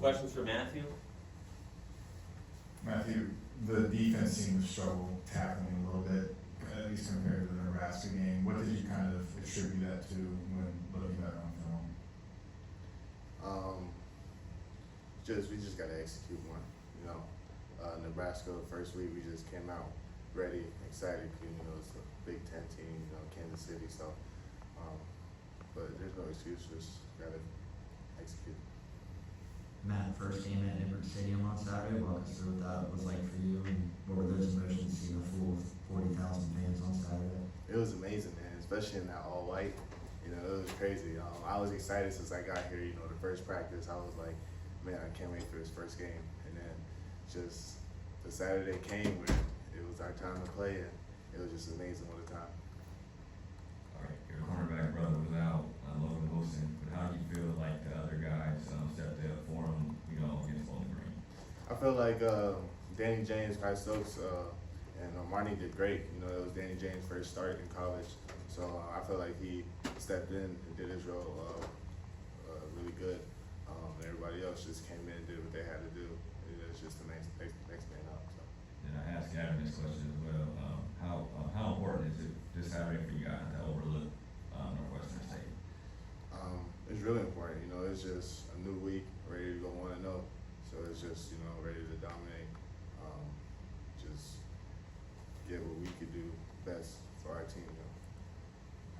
questions for Matthew? Matthew, the defense seemed to struggle tackling a little bit, at least compared to the Nebraska game. What did you kind of attribute that to when looking back on film? We just gotta execute more. You know, Nebraska first week we just came out ready, excited. You know, it's a Big Ten team. You know, Kansas City. So, but there's no excuse. Just gotta execute. Matt, first game at Edward Stadium on Saturday. Walk us through what that was like for you, and what were those emotions seeing a full 40,000 fans on Saturday? It was amazing, man. Especially in that all white. You know, it was crazy. I was excited since I got here. You know, the first practice, I was like, man, I can't wait for this first game. And then just the Saturday came when it was our time to play, and it was just amazing what a time. All right, your cornerback brother was out, Logan Wilson, but how do you feel like the other guys stepped up for him, you know, against Bowling Green? I feel like Danny James, Kai Stokes, and Marnie did great. You know, it was Danny James' first start in college, so I feel like he stepped in and did his role really good. Everybody else just came in and did what they had to do. It was just the next man up. So. And I asked Gavin this question as well. How important is it this Saturday for you guys to overlook Northwestern State? It's really important. You know, it's just a new week, ready to go 1-0. So it's just, you know, ready to dominate. Just get what we could do best for our team. You know?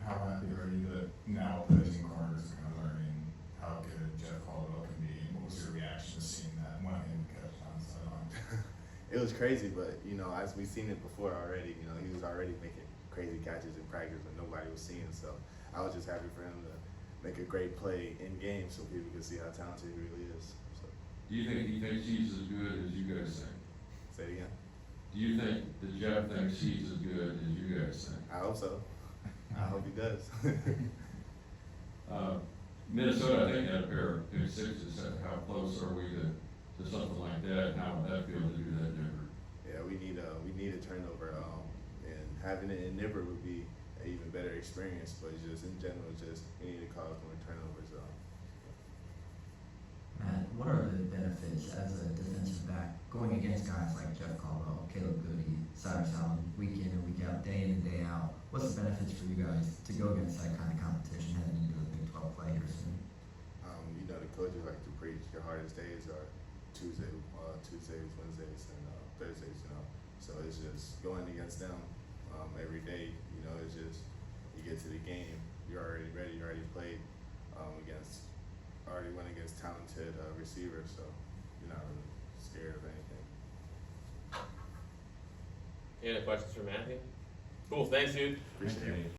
How happy are you that now opposing corners are kind of learning how good Jeff Caldwell can be? What was your reaction to seeing that one hand catch on the sideline? It was crazy, but you know, as we've seen it before already. You know, he was already making crazy catches in practice when nobody was seeing. So I was just happy for him to make a great play in game, so people could see how talented he really is. So. Do you think he thinks he's as good as you guys think? Say it again. Do you think that Jeff thinks he's as good as you guys think? I hope so. I hope he does. Minnesota, I think, had a pair of pick sixes. How close are we to something like that? And how would that feel to do that different? Yeah, we need a turnover, and having it in Nipper would be an even better experience. But just in general, just we need to cause more turnovers. Matt, what are the benefits as a defensive back going against guys like Jeff Caldwell, Caleb Goody, Cyrus Allen, week in and week out, day in and day out? What's the benefits for you guys to go against that kind of competition heading into the Big 12 play here soon? You know, the coaches like to preach your hardest days are Tuesdays, Wednesdays, and Thursdays. You know, so it's just going against them every day. You know, it's just you get to the game, you're already ready, you already played already went against talented receivers, so you're not really scared of anything. Any other questions for Matthew? Cool, thanks, dude. Appreciate it.